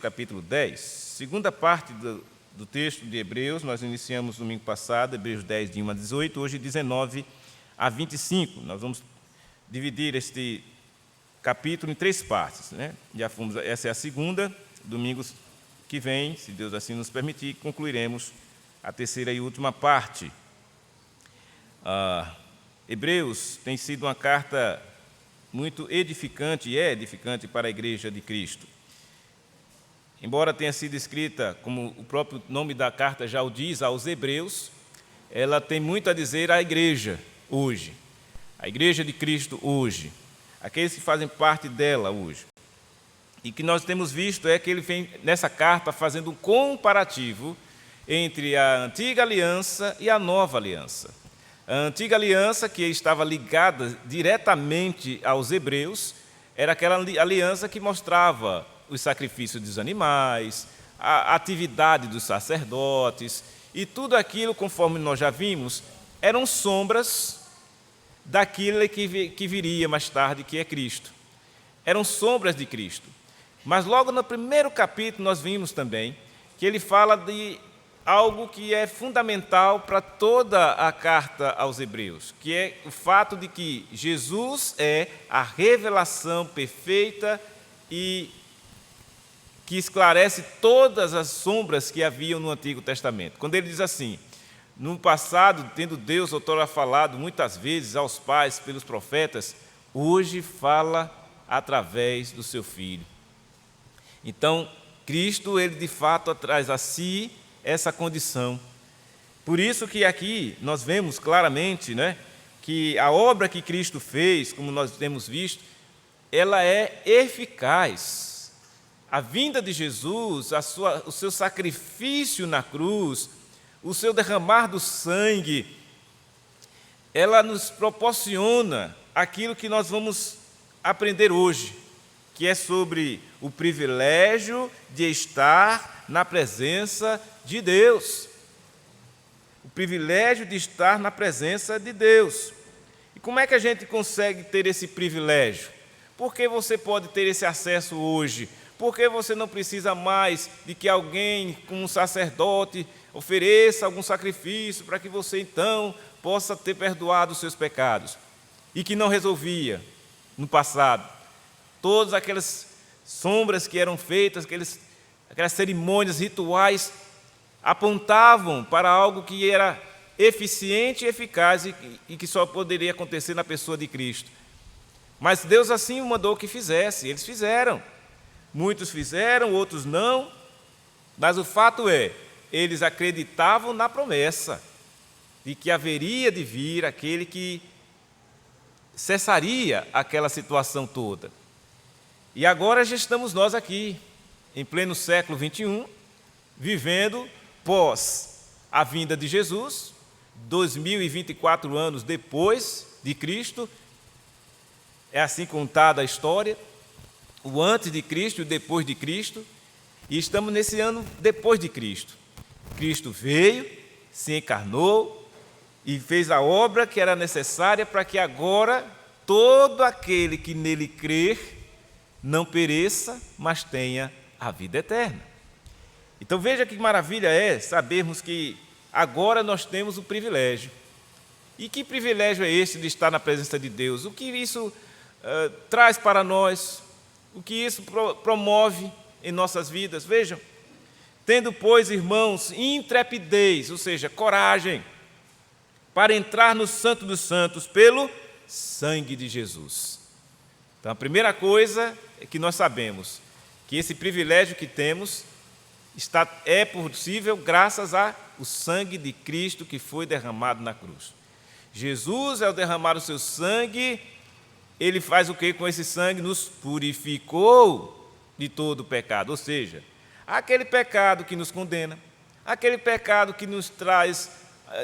capítulo 10, segunda parte do texto de Hebreus. Nós iniciamos domingo passado, Hebreus 10, de 1 a 18, hoje 19 a 25. Nós vamos dividir este capítulo em três partes, né? Essa é a segunda, domingo que vem, se Deus assim nos permitir, concluiremos a terceira e última parte. Hebreus tem sido uma carta muito edificante, e é edificante para a Igreja de Cristo. Embora tenha sido escrita, como o próprio nome da carta já o diz, aos Hebreus, ela tem muito a dizer à Igreja hoje, a Igreja de Cristo hoje, aqueles que fazem parte dela hoje. E que nós temos visto é que ele vem, nessa carta, fazendo um comparativo entre a antiga aliança e a nova aliança. A antiga aliança, que estava ligada diretamente aos hebreus, era aquela aliança que mostrava os sacrifícios dos animais, a atividade dos sacerdotes, e tudo aquilo, conforme nós já vimos, eram sombras daquilo que viria mais tarde, que é Cristo. Eram sombras de Cristo. Mas logo no primeiro capítulo nós vimos também que ele fala de algo que é fundamental para toda a carta aos Hebreus, que é o fato de que Jesus é a revelação perfeita e que esclarece todas as sombras que haviam no Antigo Testamento. Quando ele diz assim: no passado, tendo Deus outrora falado muitas vezes aos pais pelos profetas, hoje fala através do seu Filho. Então, Cristo, ele de fato traz a si essa condição. Por isso que aqui nós vemos claramente, né, que a obra que Cristo fez, como nós temos visto, ela é eficaz. A vinda de Jesus, o seu sacrifício na cruz, o seu derramar do sangue, ela nos proporciona aquilo que nós vamos aprender hoje, que é sobre o privilégio de estar na presença de Deus. O privilégio de estar na presença de Deus. E como é que a gente consegue ter esse privilégio? Por que você pode ter esse acesso hoje? Por que você não precisa mais de que alguém, como um sacerdote, ofereça algum sacrifício para que você então possa ter perdoado os seus pecados? E que não resolvia no passado. Todas aquelas sombras que eram feitas, aquelas cerimônias rituais, apontavam para algo que era eficiente e eficaz e que só poderia acontecer na pessoa de Cristo. Mas Deus assim o mandou que fizesse, eles fizeram. Muitos fizeram, outros não, mas o fato é, eles acreditavam na promessa de que haveria de vir aquele que cessaria aquela situação toda. E agora já estamos nós aqui, em pleno século XXI, vivendo pós a vinda de Jesus, 2024 anos depois de Cristo, é assim contada a história, o antes de Cristo e o depois de Cristo, e estamos nesse ano depois de Cristo. Cristo veio, se encarnou e fez a obra que era necessária para que agora todo aquele que nele crer não pereça, mas tenha a vida eterna. Então veja que maravilha é sabermos que agora nós temos o privilégio. E que privilégio é esse de estar na presença de Deus? O que isso traz para nós? O que isso promove em nossas vidas? Vejam, tendo, pois, irmãos, intrepidez, ou seja, coragem, para entrar no Santo dos Santos pelo sangue de Jesus. Então, a primeira coisa é que nós sabemos que esse privilégio que temos é possível graças ao sangue de Cristo que foi derramado na cruz. Jesus, ao derramar o seu sangue, ele faz o que com esse sangue? Nos purificou de todo o pecado. Ou seja, aquele pecado que nos condena, aquele pecado que nos traz,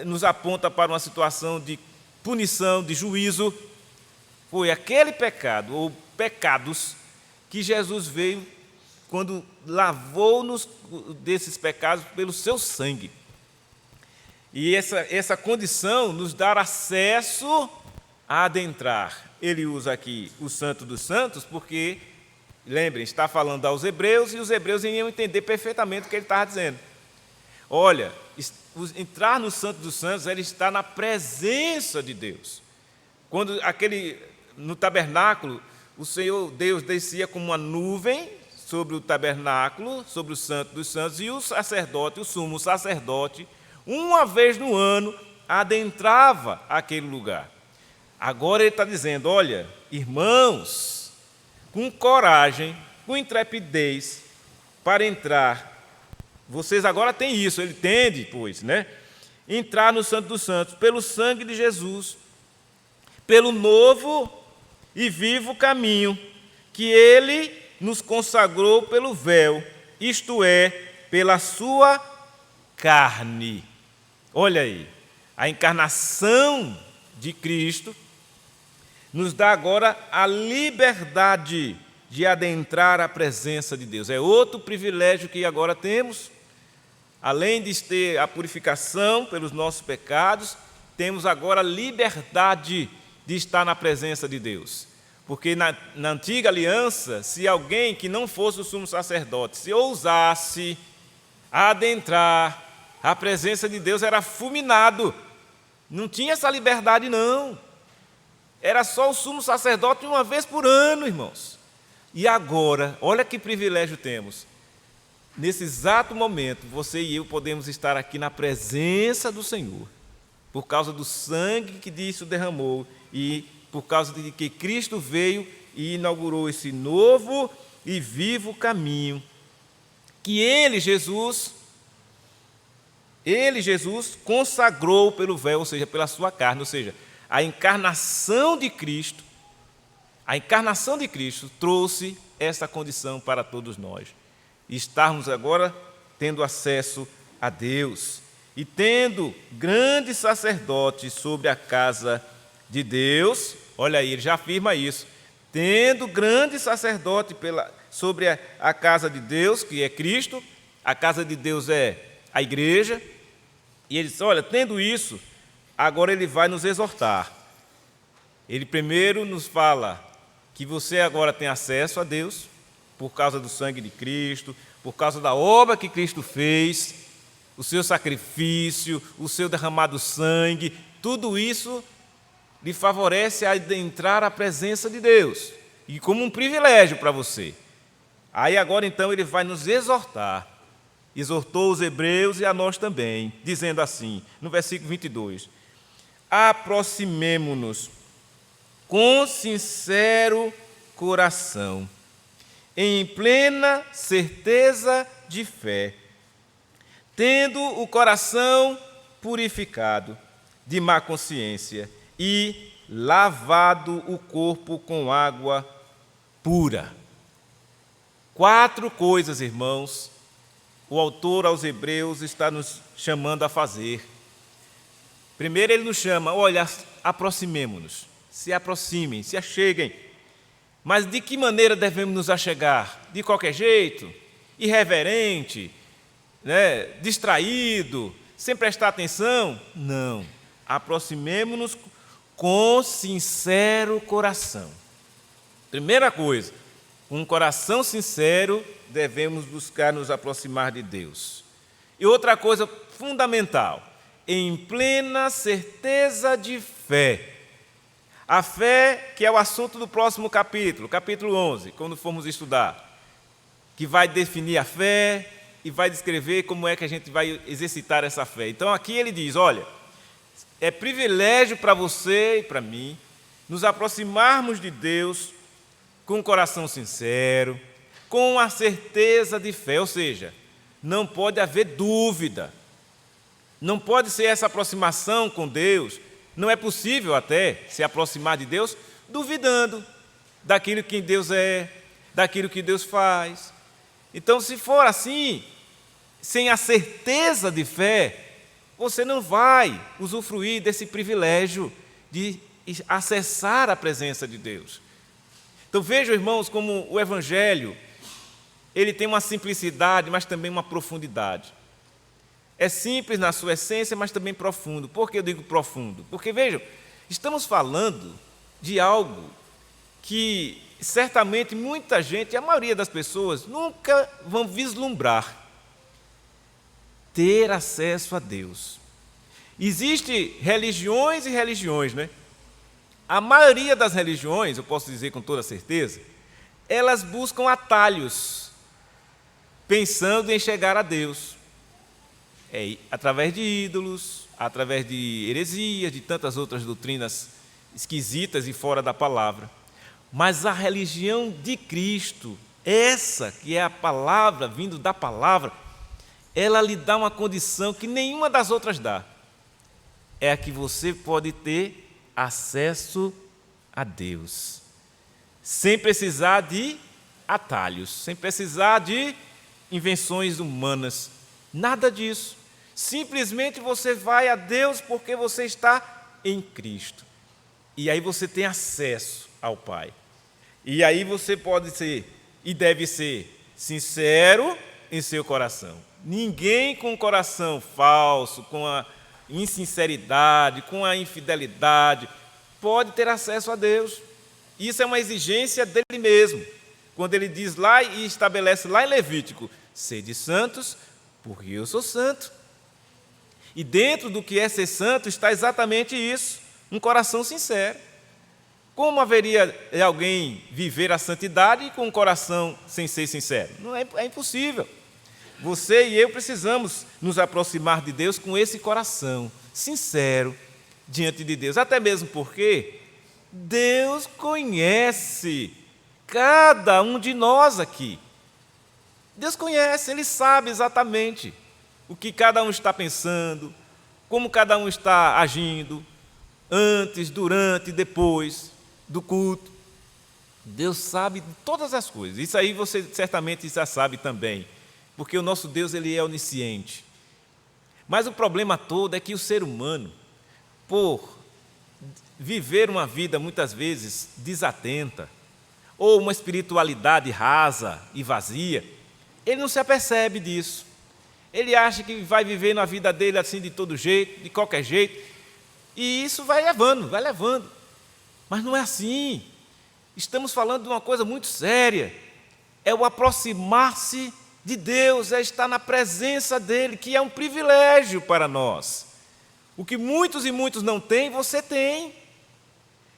nos aponta para uma situação de punição, de juízo, foi aquele pecado, ou pecados, que Jesus veio quando lavou-nos desses pecados pelo seu sangue. E essa condição nos dá acesso a adentrar. Ele usa aqui o Santo dos Santos porque lembrem, está falando aos hebreus, e os hebreus iriam entender perfeitamente o que ele estava dizendo. Olha, entrar no Santo dos Santos era estar na presença de Deus. Quando no tabernáculo, o Senhor Deus descia como uma nuvem sobre o tabernáculo, sobre o Santo dos Santos, e o sacerdote, o sumo sacerdote, uma vez no ano, adentrava aquele lugar. Agora ele está dizendo, olha, irmãos, com coragem, com intrepidez, para entrar. Vocês agora têm isso, ele tende, pois, né? Entrar no Santo dos Santos, pelo sangue de Jesus, pelo novo e vivo caminho que ele nos consagrou pelo véu, isto é, pela sua carne. Olha aí, a encarnação de Cristo nos dá agora a liberdade de adentrar a presença de Deus. É outro privilégio que agora temos. Além de ter a purificação pelos nossos pecados, temos agora a liberdade de estar na presença de Deus. Porque na antiga aliança, se alguém que não fosse o sumo sacerdote, se ousasse adentrar a presença de Deus, era fulminado. Não tinha essa liberdade, não. Era só o sumo sacerdote uma vez por ano, irmãos. E agora, olha que privilégio temos. Nesse exato momento, você e eu podemos estar aqui na presença do Senhor, por causa do sangue que disso derramou e por causa de que Cristo veio e inaugurou esse novo e vivo caminho, que Ele, Jesus, consagrou pelo véu, ou seja, pela sua carne, ou seja, a encarnação de Cristo trouxe essa condição para todos nós. E estarmos agora tendo acesso a Deus e tendo grande sacerdote sobre a casa de Deus. Olha aí, ele já afirma isso. Tendo grande sacerdote sobre a casa de Deus, que é Cristo, a casa de Deus é a igreja. E ele diz, olha, tendo isso, agora ele vai nos exortar. Ele primeiro nos fala que você agora tem acesso a Deus, por causa do sangue de Cristo, por causa da obra que Cristo fez, o seu sacrifício, o seu derramado sangue, tudo isso lhe favorece a adentrar a presença de Deus, e como um privilégio para você. Aí agora então ele vai nos exortar, exortou os hebreus e a nós também, dizendo assim, no versículo 22, aproximemo-nos com sincero coração, em plena certeza de fé, tendo o coração purificado de má consciência e lavado o corpo com água pura. 4 coisas, irmãos, o autor aos Hebreus está nos chamando a fazer. Primeiro ele nos chama, olha, aproximemo-nos, se aproximem, se acheguem. Mas de que maneira devemos nos achegar? De qualquer jeito? Irreverente? Distraído? Sem prestar atenção? Não. Aproximemo-nos com sincero coração. Primeira coisa, com um coração sincero, devemos buscar nos aproximar de Deus. E outra coisa fundamental, em plena certeza de fé. A fé, que é o assunto do próximo capítulo, capítulo 11, quando formos estudar, que vai definir a fé e vai descrever como é que a gente vai exercitar essa fé. Então aqui ele diz, olha, é privilégio para você e para mim nos aproximarmos de Deus com um coração sincero, com a certeza de fé, ou seja, não pode haver dúvida, não pode ser essa aproximação com Deus. Não é possível até se aproximar de Deus duvidando daquilo que Deus é, daquilo que Deus faz. Então, se for assim, sem a certeza de fé, você não vai usufruir desse privilégio de acessar a presença de Deus. Então, vejam, irmãos, como o Evangelho, ele tem uma simplicidade, mas também uma profundidade. É simples na sua essência, mas também profundo. Por que eu digo profundo? Porque, vejam, estamos falando de algo que certamente muita gente, a maioria das pessoas, nunca vão vislumbrar ter acesso a Deus. Existem religiões e religiões, né? A maioria das religiões, eu posso dizer com toda certeza, elas buscam atalhos, pensando em chegar a Deus. Através de ídolos, através de heresias, de tantas outras doutrinas esquisitas e fora da palavra. Mas a religião de Cristo, essa que é a palavra, vindo da palavra, ela lhe dá uma condição que nenhuma das outras dá. É a que você pode ter acesso a Deus, sem precisar de atalhos, sem precisar de invenções humanas, nada disso. Simplesmente você vai a Deus porque você está em Cristo. E aí você tem acesso ao Pai. E aí você pode ser e deve ser sincero em seu coração. Ninguém com um coração falso, com a insinceridade, com a infidelidade, pode ter acesso a Deus. Isso é uma exigência dele mesmo. Quando ele diz lá e estabelece lá em Levítico, sede santos, porque eu sou santo. E dentro do que é ser santo está exatamente isso, um coração sincero. Como haveria alguém viver a santidade com um coração sem ser sincero? Não é impossível. Você e eu precisamos nos aproximar de Deus com esse coração sincero diante de Deus, até mesmo porque Deus conhece cada um de nós aqui. Deus conhece, Ele sabe exatamente o que cada um está pensando, como cada um está agindo, antes, durante, depois do culto. Deus sabe de todas as coisas. Isso aí você certamente já sabe também, porque o nosso Deus, Ele é onisciente. Mas o problema todo é que o ser humano, por viver uma vida muitas vezes desatenta, ou uma espiritualidade rasa e vazia, ele não se apercebe disso. Ele acha que vai viver na vida dele assim de todo jeito, de qualquer jeito, e isso vai levando. Mas não é assim. Estamos falando de uma coisa muito séria. É o aproximar-se de Deus, é estar na presença dEle, que é um privilégio para nós. O que muitos e muitos não têm, você tem.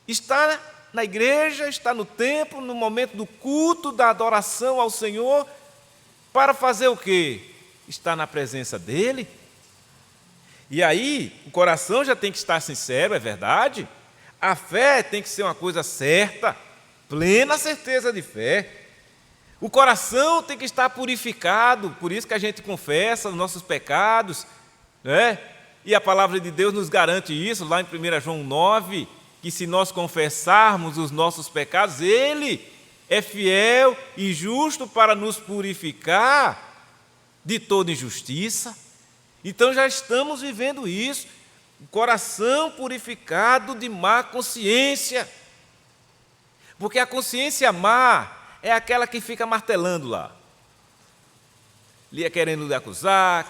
Está na igreja, está no templo, no momento do culto, da adoração ao Senhor, para fazer o quê? Estar na presença dEle. E aí, o coração já tem que estar sincero, é verdade. A fé tem que ser uma coisa certa, plena certeza de fé. O coração tem que estar purificado, por isso que a gente confessa os nossos pecados, né? E a palavra de Deus nos garante isso, lá em 1 João 9, que se nós confessarmos os nossos pecados, Ele é fiel e justo para nos purificar de toda injustiça. Então já estamos vivendo isso, o coração purificado de má consciência, porque a consciência má é aquela que fica martelando lá, querendo lhe acusar,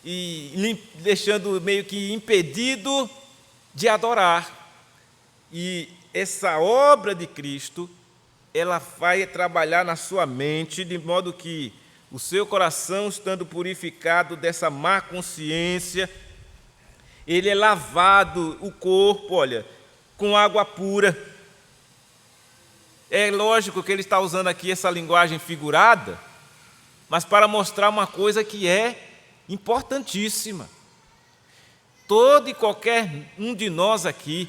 e deixando meio que impedido de adorar. E essa obra de Cristo, ela vai trabalhar na sua mente, de modo que o seu coração, estando purificado dessa má consciência, ele é lavado, o corpo, olha, com água pura. É lógico que ele está usando aqui essa linguagem figurada, mas para mostrar uma coisa que é importantíssima. Todo e qualquer um de nós aqui,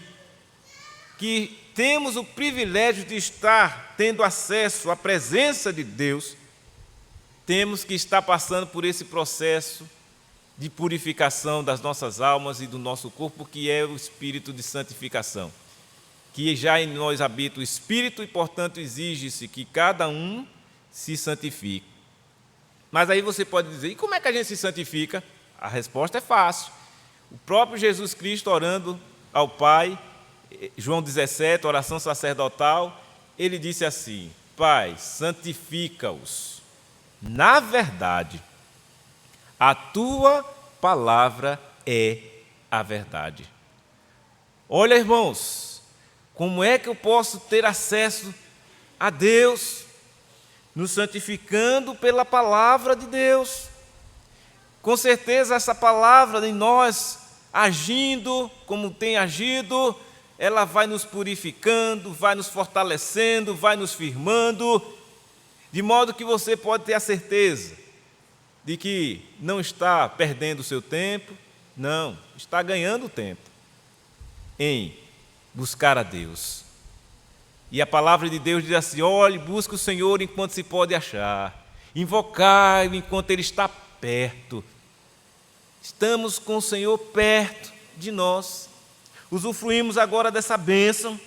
que temos o privilégio de estar tendo acesso à presença de Deus, temos que estar passando por esse processo de purificação das nossas almas e do nosso corpo, que é o espírito de santificação, que já em nós habita o Espírito e, portanto, exige-se que cada um se santifique. Mas aí você pode dizer, e como é que a gente se santifica? A resposta é fácil. O próprio Jesus Cristo orando ao Pai, João 17, oração sacerdotal, ele disse assim: Pai, santifica-os na verdade, a tua palavra é a verdade. Olha, irmãos, Como é que eu posso ter acesso a Deus? Nos santificando pela palavra de Deus. Com certeza essa palavra em nós, agindo como tem agido, ela vai nos purificando, vai nos fortalecendo, vai nos firmando, de modo que você pode ter a certeza de que não está perdendo o seu tempo, não, está ganhando tempo em buscar a Deus. E a palavra de Deus diz assim: olhe, busque o Senhor enquanto se pode achar, invocai-o enquanto Ele está perto. Estamos com o Senhor perto de nós, usufruímos agora dessa bênção.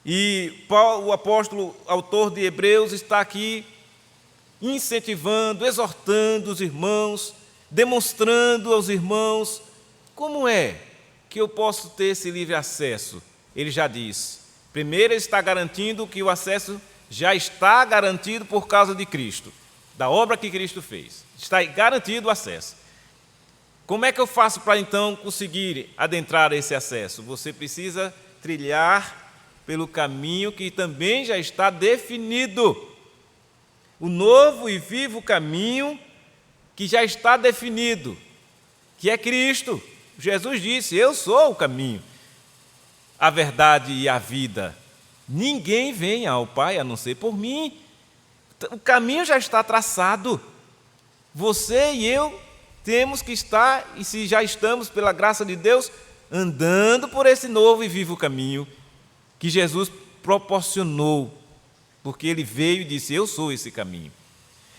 E Paulo, o apóstolo, autor de Hebreus, está aqui incentivando, exortando os irmãos, demonstrando aos irmãos como é que eu posso ter esse livre acesso. Ele já diz, primeiro ele está garantindo que o acesso já está garantido por causa de Cristo, da obra que Cristo fez. Está garantido o acesso. Como é que eu faço para então conseguir adentrar esse acesso? Você precisa trilhar pelo caminho que também já está definido. O novo e vivo caminho que já está definido, que é Cristo. Jesus disse: eu sou o caminho, a verdade e a vida. Ninguém vem ao Pai a não ser por mim. O caminho já está traçado. Você e eu temos que estar, e se já estamos, pela graça de Deus, andando por esse novo e vivo caminho que Jesus proporcionou, porque Ele veio e disse: eu sou esse caminho.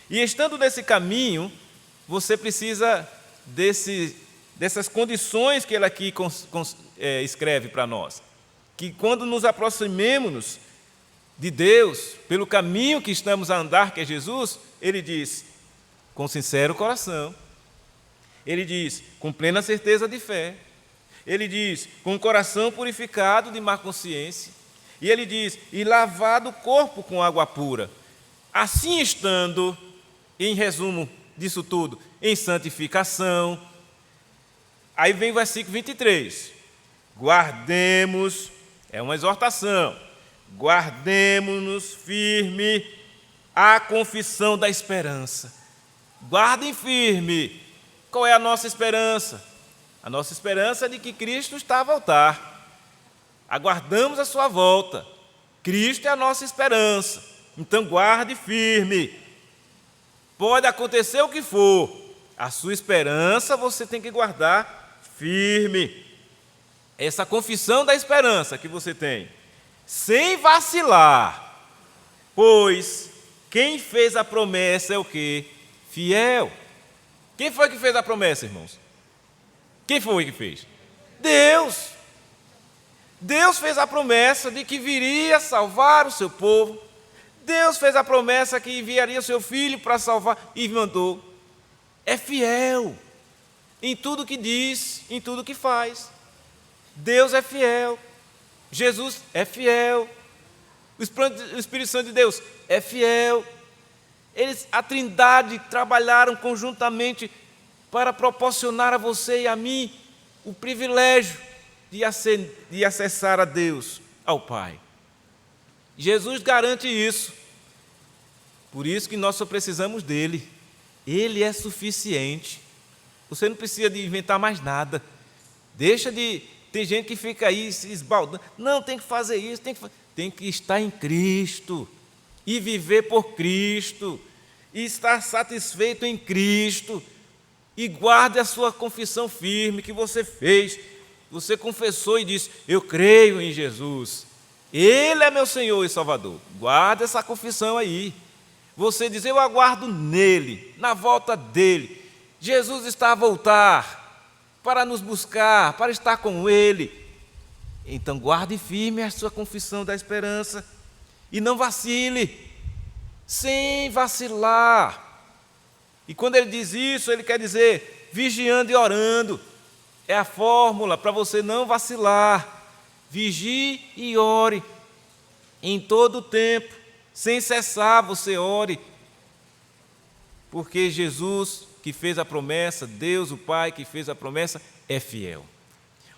E estando nesse caminho, você precisa dessas condições que Ele aqui escreve para nós. Que quando nos aproximemos de Deus, pelo caminho que estamos a andar, que é Jesus, Ele diz: com sincero coração. Ele diz: com plena certeza de fé. Ele diz: com o coração purificado de má consciência. E ele diz: e lavado o corpo com água pura. Assim estando, em resumo disso tudo, em santificação. Aí vem o versículo 23. Guardemos, é uma exortação, guardemos-nos firme a confissão da esperança. Guardem firme. Qual é a nossa esperança? A nossa esperança é de que Cristo está a voltar. Aguardamos a sua volta. Cristo é a nossa esperança. Então guarde firme. Pode acontecer o que for, a sua esperança você tem que guardar firme. Essa confissão da esperança que você tem, sem vacilar. Pois quem fez a promessa é o quê? Fiel. Quem foi que fez a promessa, irmãos? Quem foi que fez? Deus. Deus fez a promessa de que viria salvar o seu povo. Deus fez a promessa que enviaria o seu Filho para salvar e mandou. É fiel em tudo que diz, em tudo que faz. Deus é fiel. Jesus é fiel. O Espírito Santo de Deus é fiel. A Trindade trabalharam conjuntamente para proporcionar a você e a mim o privilégio de acessar a Deus, ao Pai. Jesus garante isso. Por isso que nós só precisamos dele. Ele é suficiente. Você não precisa de inventar mais nada. Tem gente que fica aí se esbaldando. Não, tem que fazer isso, tem que estar em Cristo. E viver por Cristo, e estar satisfeito em Cristo, e guarde a sua confissão firme que você fez. Você confessou e disse: eu creio em Jesus, Ele é meu Senhor e Salvador. Guarde essa confissão aí. Você diz: eu aguardo nele, na volta dele. Jesus está a voltar para nos buscar, para estar com Ele. Então guarde firme a sua confissão da esperança e não vacile, sem vacilar. E quando ele diz isso, ele quer dizer vigiando e orando. É a fórmula para você não vacilar. Vigie e ore em todo o tempo, sem cessar você ore, porque Jesus que fez a promessa, Deus o Pai que fez a promessa, é fiel.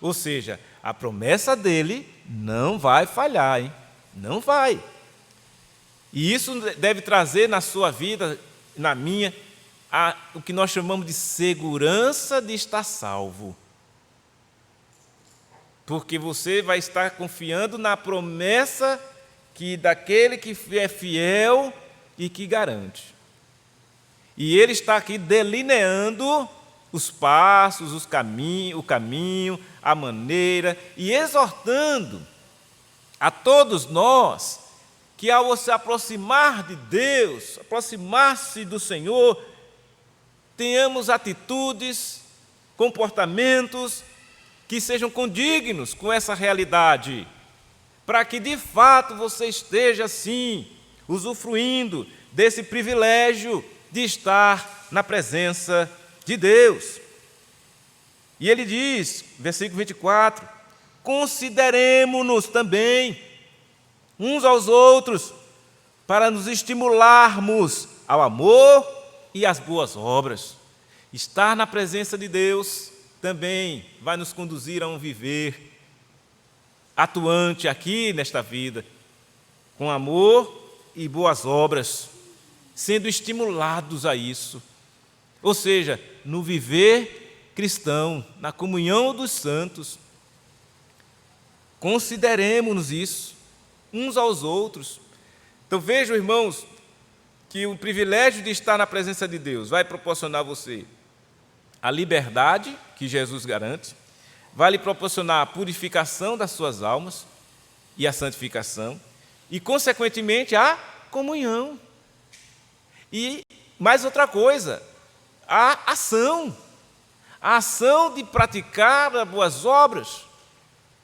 Ou seja, a promessa dele não vai falhar, hein? Não vai. E isso deve trazer na sua vida, na minha, o que nós chamamos de segurança de estar salvo. Porque você vai estar confiando na promessa daquele que é fiel e que garante. E ele está aqui delineando os passos, o caminho, a maneira, e exortando a todos nós que, ao se aproximar de Deus, aproximar-se do Senhor, tenhamos atitudes, comportamentos que sejam condignos com essa realidade, para que de fato você esteja assim, usufruindo desse privilégio de estar na presença de Deus. E ele diz, versículo 24: consideremo-nos também uns aos outros, para nos estimularmos ao amor e às boas obras. Estar na presença de Deus também vai nos conduzir a um viver atuante aqui nesta vida, com amor e boas obras, sendo estimulados a isso. Ou seja, no viver cristão, na comunhão dos santos, consideremos isso, uns aos outros. Então vejam, irmãos, que o privilégio de estar na presença de Deus vai proporcionar a você a liberdade que Jesus garante, vai lhe proporcionar a purificação das suas almas e a santificação, e, consequentemente, a comunhão. E, mais outra coisa, a ação de praticar as boas obras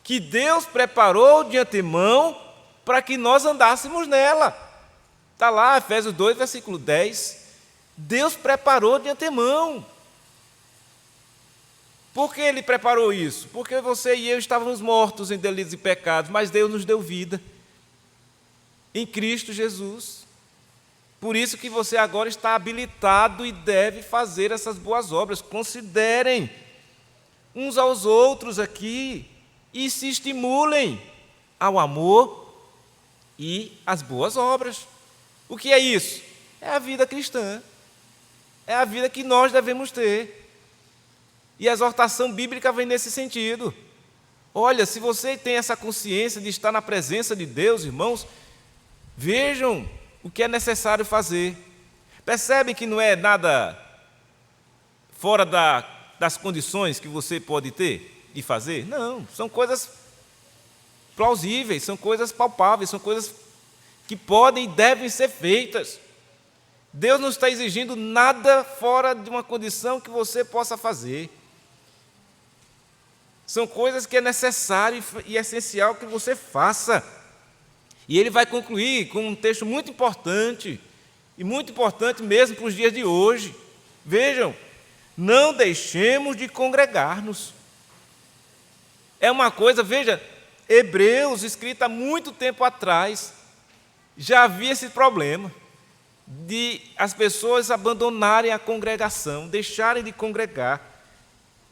que Deus preparou de antemão para que nós andássemos nela. Está lá, Efésios 2, versículo 10. Deus preparou de antemão. Por que Ele preparou isso? Porque você e eu estávamos mortos em delitos e pecados, mas Deus nos deu vida em Cristo Jesus. Por isso que você agora está habilitado e deve fazer essas boas obras. Considerem uns aos outros aqui e se estimulem ao amor e às boas obras. O que é isso? É a vida cristã. É a vida que nós devemos ter. E a exortação bíblica vem nesse sentido. Olha, se você tem essa consciência de estar na presença de Deus, irmãos, vejam o que é necessário fazer. Percebem que não é nada fora das condições que você pode ter de fazer? Não, são coisas plausíveis, são coisas palpáveis, são coisas que podem e devem ser feitas. Deus não está exigindo nada fora de uma condição que você possa fazer. São coisas que é necessário e essencial que você faça. E ele vai concluir com um texto muito importante, e muito importante mesmo para os dias de hoje. Vejam, não deixemos de congregar-nos. É uma coisa, veja, Hebreus, escrito há muito tempo atrás, já havia esse problema de as pessoas abandonarem a congregação, deixarem de congregar.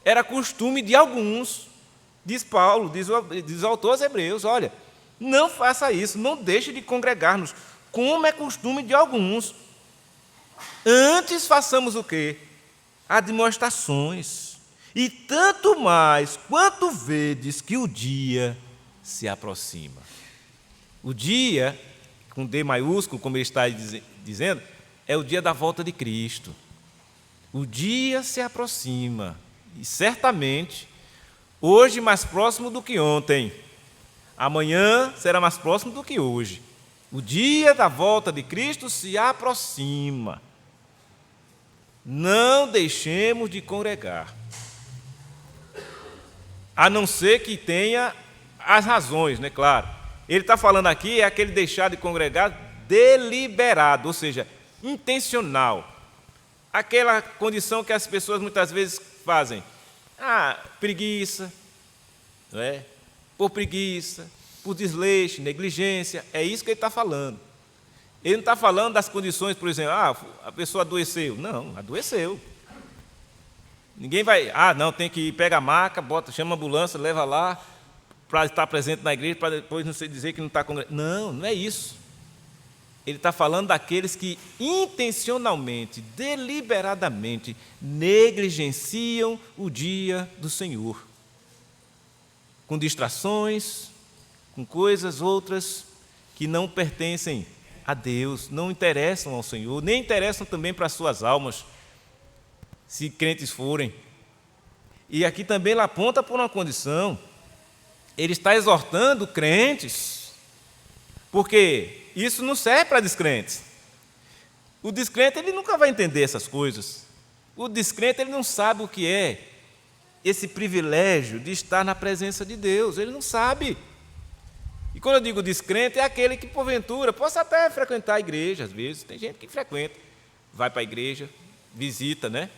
Era costume de alguns, diz Paulo, diz o autor aos Hebreus, olha, não faça isso, não deixe de congregar-nos, como é costume de alguns. Antes façamos o quê? Admoestações. E tanto mais quanto vedes que o dia se aproxima. O dia, com D maiúsculo, como ele está dizendo, é o dia da volta de Cristo. O dia se aproxima. E certamente, hoje mais próximo do que ontem, amanhã será mais próximo do que hoje. O dia da volta de Cristo se aproxima. Não deixemos de congregar, a não ser que tenha as razões, né? Claro. Ele está falando aqui, é aquele deixar de congregar deliberado, ou seja, intencional. Aquela condição que as pessoas muitas vezes fazem. Preguiça, não é? Por preguiça, por desleixo, negligência, é isso que ele está falando. Ele não está falando das condições, por exemplo, a pessoa adoeceu. Não, adoeceu. Ninguém vai, não, tem que ir, pega a maca, chama a ambulância, leva lá para estar presente na igreja, para depois não sei dizer que não está congregando. Não, não é isso. Ele está falando daqueles que intencionalmente, deliberadamente, negligenciam o dia do Senhor, com distrações, com coisas outras que não pertencem a Deus, não interessam ao Senhor, nem interessam também para as suas almas, se crentes forem. E aqui também ele aponta por uma condição. Ele está exortando crentes, porque isso não serve para descrentes. O descrente ele nunca vai entender essas coisas. O descrente ele não sabe o que é esse privilégio de estar na presença de Deus. Ele não sabe. E quando eu digo descrente, é aquele que, porventura, possa até frequentar a igreja, às vezes. Tem gente que frequenta, vai para a igreja, visita, né?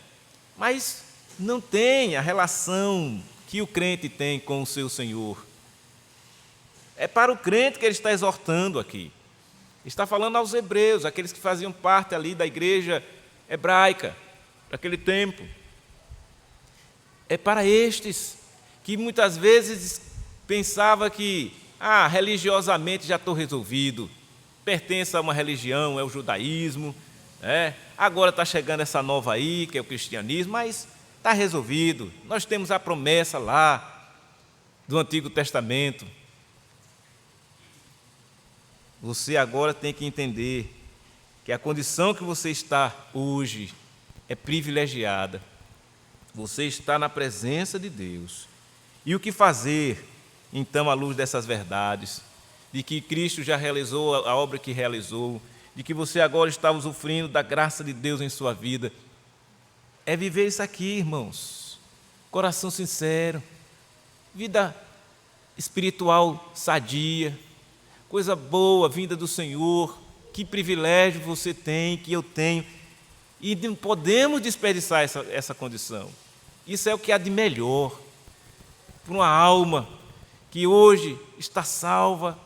Mas não tem a relação que o crente tem com o seu Senhor. É para o crente que ele está exortando aqui. Está falando aos hebreus, aqueles que faziam parte ali da igreja hebraica, daquele tempo. É para estes que muitas vezes pensava que, religiosamente já estou resolvido, pertence a uma religião, é o judaísmo, agora está chegando essa nova aí, que é o cristianismo, mas está resolvido, nós temos a promessa lá do Antigo Testamento. Você agora tem que entender que a condição que você está hoje é privilegiada. Você está na presença de Deus. E o que fazer, então, à luz dessas verdades, de que Cristo já realizou a obra que realizou, de que você agora está usufruindo da graça de Deus em sua vida? É viver isso aqui, irmãos. Coração sincero, vida espiritual sadia, coisa boa vinda do Senhor. Que privilégio você tem, que eu tenho. E não podemos desperdiçar essa condição. Isso é o que há de melhor para uma alma que hoje está salva.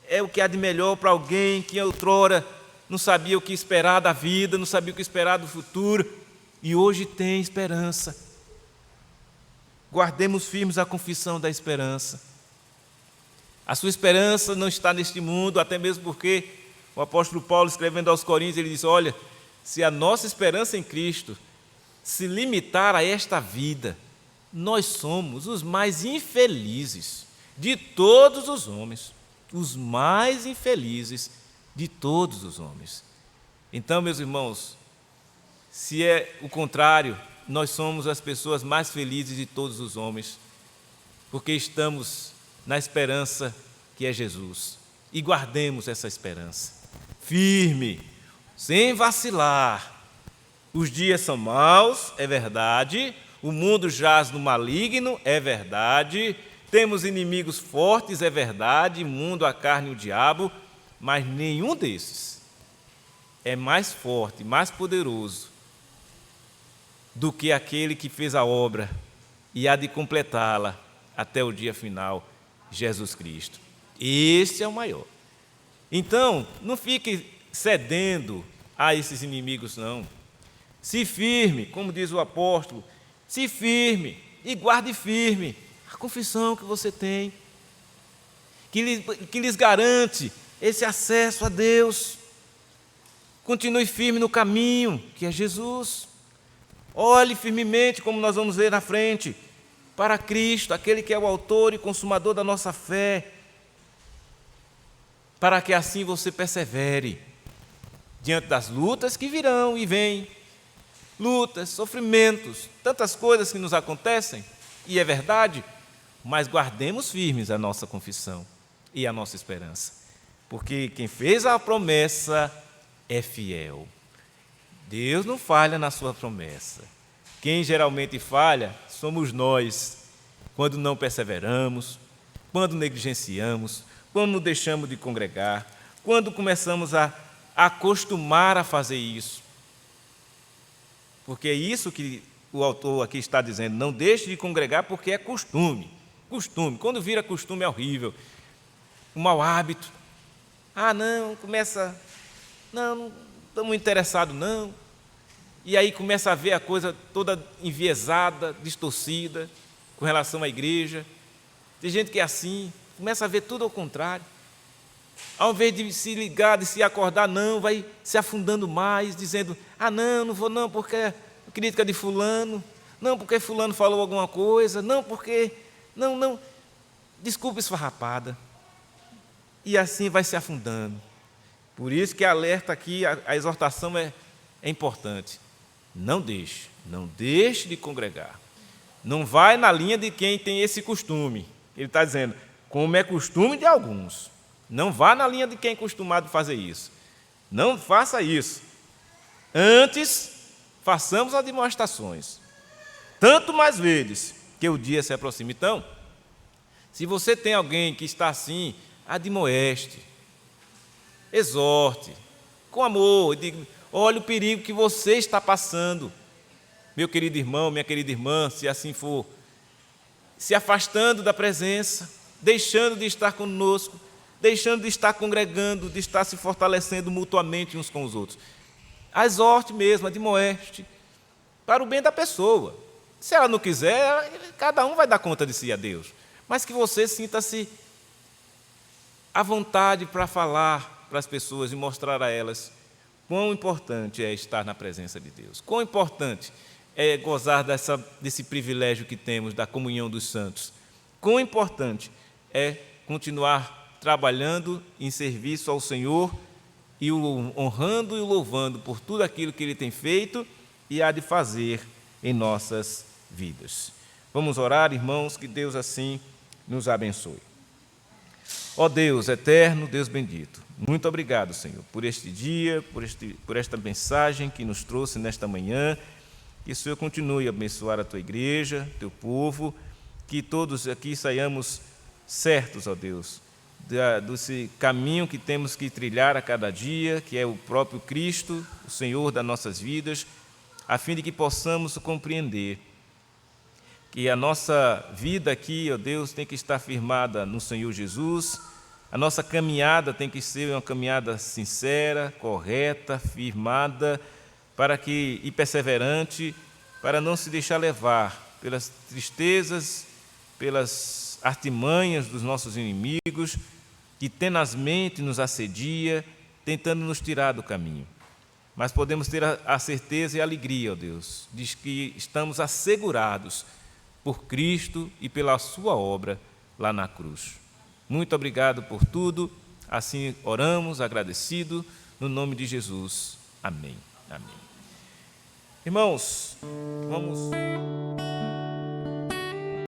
É o que há de melhor para alguém que outrora não sabia o que esperar da vida, não sabia o que esperar do futuro, e hoje tem esperança. Guardemos firmes a confissão da esperança. A sua esperança não está neste mundo, até mesmo porque o apóstolo Paulo, escrevendo aos Coríntios, ele diz: olha, se a nossa esperança em Cristo se limitar a esta vida, nós somos os mais infelizes de todos os homens. Os mais infelizes de todos os homens. Então, meus irmãos, se é o contrário, nós somos as pessoas mais felizes de todos os homens, porque estamos na esperança que é Jesus. E guardemos essa esperança firme, sem vacilar. Os dias são maus, é verdade. O mundo jaz no maligno, é verdade. Temos inimigos fortes, é verdade. O mundo, a carne e o diabo. Mas nenhum desses é mais forte, mais poderoso do que aquele que fez a obra e há de completá-la até o dia final, Jesus Cristo. Este é o maior. Então, não fique cedendo a esses inimigos, não. Se firme, como diz o apóstolo, se firme e guarde firme a confissão que você tem, que lhes garante esse acesso a Deus. Continue firme no caminho, que é Jesus. Olhe firmemente, como nós vamos ver na frente, para Cristo, aquele que é o autor e consumador da nossa fé, para que assim você persevere diante das lutas que virão e vêm. Lutas, sofrimentos, tantas coisas que nos acontecem, e é verdade, mas guardemos firmes a nossa confissão e a nossa esperança, porque quem fez a promessa é fiel. Deus não falha na sua promessa. Quem geralmente falha somos nós, quando não perseveramos, quando negligenciamos, quando deixamos de congregar, quando começamos a acostumar a fazer isso. Porque é isso que o autor aqui está dizendo: não deixe de congregar porque é costume. Costume, quando vira costume é horrível. Um mau hábito. Não estamos interessados não. e aí começa a ver a coisa toda enviesada, distorcida, com relação à igreja. Tem gente que é assim, começa a ver tudo ao contrário. Ao invés de se ligar, de se acordar, não, vai se afundando mais, dizendo, não vou não, porque é crítica de fulano, não, porque fulano falou alguma coisa, não, porque... Não, desculpa esfarrapada. E assim vai se afundando. Por isso que alerta aqui, a exortação é importante. Não deixe de congregar. Não vai na linha de quem tem esse costume. Ele está dizendo, como é costume de alguns. Não vá na linha de quem é acostumado a fazer isso. Não faça isso. Antes, façamos as demonstrações. Tanto mais vezes que o dia se aproxima. Então, se você tem alguém que está assim, admoeste, exorte, com amor, diga, olha o perigo que você está passando, meu querido irmão, minha querida irmã, se assim for, se afastando da presença, deixando de estar conosco, deixando de estar congregando, de estar se fortalecendo mutuamente uns com os outros. Exorte mesmo, admoeste, para o bem da pessoa. Se ela não quiser, cada um vai dar conta de si a Deus. Mas que você sinta-se à vontade para falar para as pessoas e mostrar a elas quão importante é estar na presença de Deus, quão importante é gozar desse privilégio que temos da comunhão dos santos, quão importante é continuar trabalhando em serviço ao Senhor e o honrando e o louvando por tudo aquilo que Ele tem feito e há de fazer em nossas vidas. Vamos orar, irmãos, que Deus assim nos abençoe. Ó Deus eterno, Deus bendito, muito obrigado, Senhor, por este dia, por esta mensagem que nos trouxe nesta manhã. Que o Senhor continue a abençoar a Tua igreja, Teu povo, que todos aqui saiamos certos, ó Deus, desse caminho que temos que trilhar a cada dia, que é o próprio Cristo, o Senhor das nossas vidas, a fim de que possamos compreender que a nossa vida aqui, ó Deus, tem que estar firmada no Senhor Jesus, a nossa caminhada tem que ser uma caminhada sincera, correta, firmada, e perseverante, para não se deixar levar pelas tristezas, pelas artimanhas dos nossos inimigos, que tenazmente nos assedia, tentando nos tirar do caminho. Mas podemos ter a certeza e a alegria, ó Deus, de que estamos assegurados por Cristo e pela sua obra lá na cruz. Muito obrigado por tudo, assim oramos, agradecido, no nome de Jesus. Amém. Amém. Irmãos, vamos...